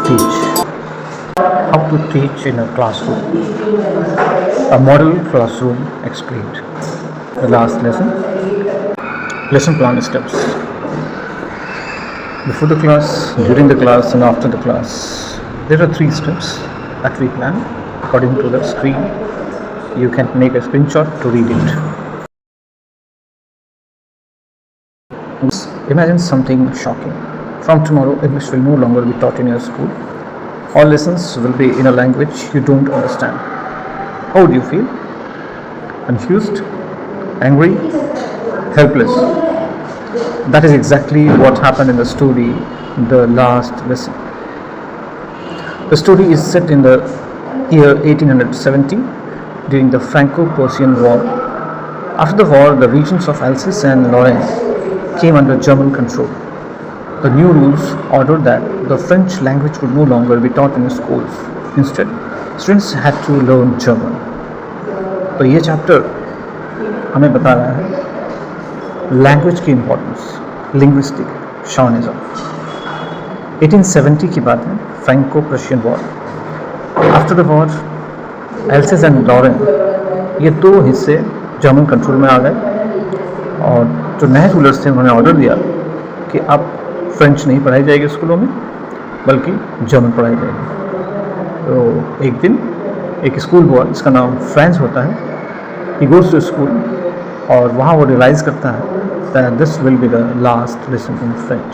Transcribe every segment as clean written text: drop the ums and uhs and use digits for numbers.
teach. How to teach in a classroom. A model classroom explained. The last lesson. Lesson plan steps. Before the class, during the class, and after the class. There are 3 steps that we plan according to the screen. You can make a screenshot to read it. Imagine something shocking. From tomorrow, English will no longer be taught in your school. All lessons will be in a language you don't understand. How do you feel? Confused? Angry? Helpless? That is exactly what happened in the story, the last lesson. The story is set in the year 1870 during the Franco-Prussian War. After the war, the regions of Alsace and Lorraine came under German control. The new rules ordered that the French language would no longer be taught in schools. Instead, students had to learn German. तो ये chapter हमें बता रहा है language की importance, linguistic शॉनिज्म। 1870 की बात है, Franco Prussian war. After the war, Alsace and Lorraine ये 2 हिस्से जर्मन कंट्रोल में आ गए और जो नए रूलर्स थे उन्होंने ऑर्डर दिया कि अब फ्रेंच नहीं पढ़ाई जाएगी स्कूलों में बल्कि जर्मन पढ़ाई जाएगी। तो एक दिन एक स्कूल बॉय जिसका नाम फ्रांस होता है, ही गोज़ टू स्कूल और वहाँ वो रियलाइज़ करता है that this will be the last lesson in French.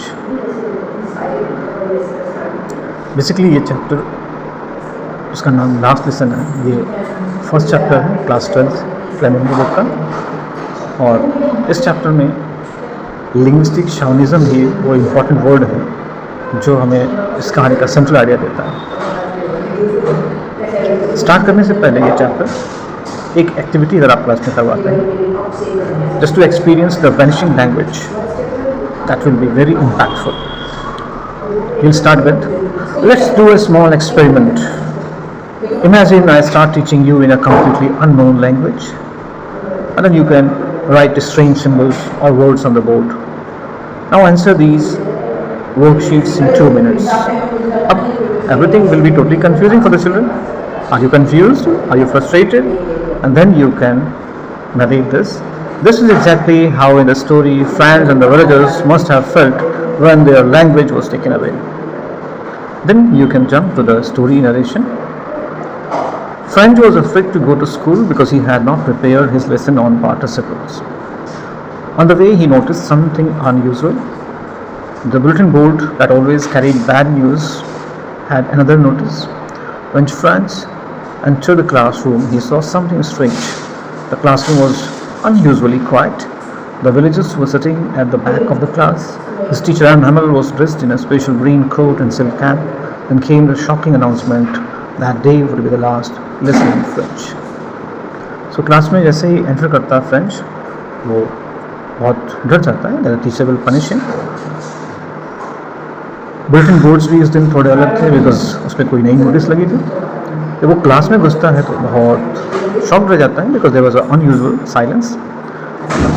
Basically ये चैप्टर उसका नाम लास्ट लेसन है। ये फर्स्ट चैप्टर है क्लास 12 क्लेमेंट बुक का और इस चैप्टर में लिंग्विस्टिक शॉनिज्म ही वो इम्पॉर्टेंट वर्ड है जो हमें इस कहानी का सेंट्रल आइडिया देता है। स्टार्ट करने से पहले ये चैप्टर एक एक्टिविटी अगर आप क्लास में करवाते हैं, just to experience the vanishing language, that will be very impactful. We'll start with, let's do a small experiment. Imagine I start teaching you in a completely unknown language and then you can write strange symbols or words on the board. Now answer these worksheets in 2 minutes. Everything will be totally confusing for the children. Are you confused? Are you frustrated? And then you can narrate this. This is exactly how in the story Franz and the villagers must have felt when their language was taken away. Then you can jump to the story narration. Franz was afraid to go to school because he had not prepared his lesson on participles. On the way, he noticed something unusual. The bulletin board that always carried bad news had another notice. When Franz entered the classroom, he saw something strange. The classroom was unusually quiet. The villagers were sitting at the back of the class. His teacher, Hamel, was dressed in a special green coat and silk cap. Then came the shocking announcement that day would be the last lesson in French. So class में जैसे ही enter करता है French, वो बहुत डर जाता है that teacher will punish him. Bulletin boards भी इस दिन थोड़े अलग थे बिकॉज उस पर कोई नई नोटिस लगी थी। जब वो क्लास में घुसता है तो बहुत शॉक रह जाता है because there was a unusual silence.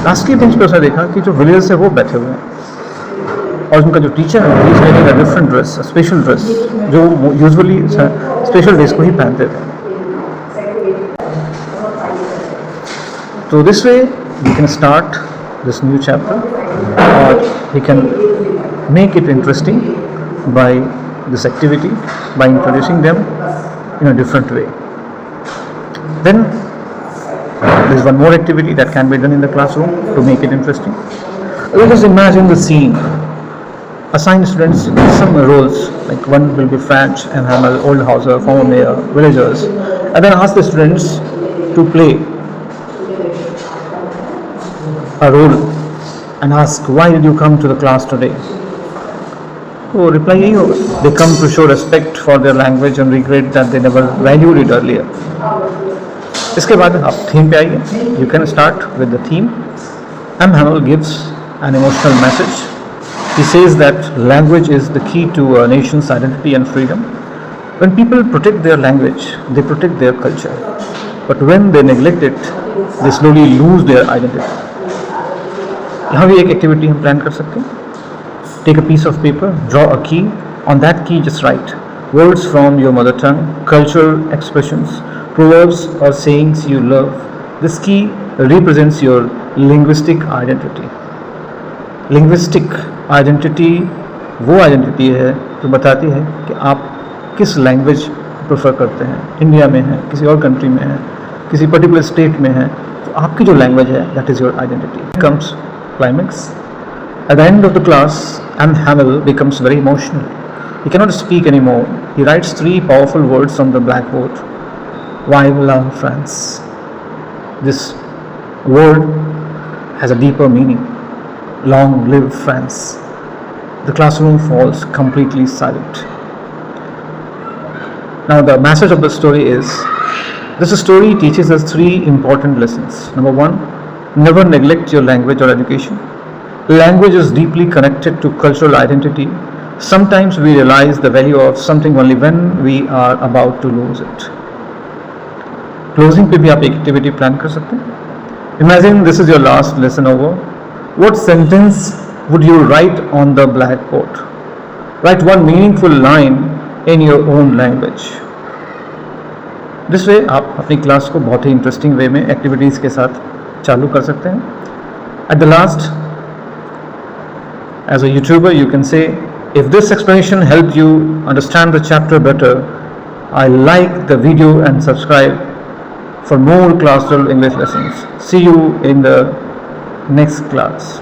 Last की बेंच पर उसने देखा कि जो विलेजर्स है वो बैठे हुए हैं और उनका जो टीचर है he is wearing a different dress, special dress, जो यूजुअली स्पेशल ड्रेस को ही पहनते थे। तो this way we can start this new chapter और we can make it interesting by this activity, by introducing them in a different way. Then there is one more activity that can be done in the classroom to make it interesting. Let us imagine the scene. Assign students some roles, like one will be French, and Hamel, old houser, former mayor, villagers, and then ask the students to play a role and ask, why did you come to the class today? तो reply यही होगा, they come to show respect for their language and regret that they never valued it earlier. इसके बाद आप theme पे आइए. You can start with the theme. Hamel gives an emotional message. He says that language is the key to a nation's identity and freedom. When people protect their language, they protect their culture. But when they neglect it, they slowly lose their identity. यहाँ भी एक activity हम plan कर सकते हैं. Take a piece of paper, draw a key. On that key, just write words from your mother tongue, cultural expressions, proverbs or sayings you love. This key represents your linguistic identity. Linguistic identity वो identity है जो बताती है कि आप किस language को prefer करते हैं, इंडिया में है, किसी और कंट्री में है, किसी पर्टिकुलर स्टेट में है, तो आपकी जो लैंग्वेज है that is your identity. Comes climax. At the end of the class, Hamel becomes very emotional. He cannot speak anymore. He writes 3 powerful words on the blackboard. Hamel and Franz. This word has a deeper meaning. Long live France. The classroom falls completely silent. Now the message of the story is, this story teaches us 3 important lessons. Number 1, never neglect your language or education. Language is deeply connected to cultural identity. Sometimes we realize the value of something only when we are about to lose it. Closing पे भी आप एक activity plan कर सकते हैं. Imagine this is your last lesson over. What sentence would you write on the blackboard? Write one meaningful line in your own language. This way आप अपनी class को बहुत ही इंटरेस्टिंग वे में एक्टिविटीज़ के साथ चालू कर सकते हैं. At the last, as a YouTuber, you can say, if this explanation helped you understand the chapter better, I like the video and subscribe for more class 12 English lessons. See you in the next class.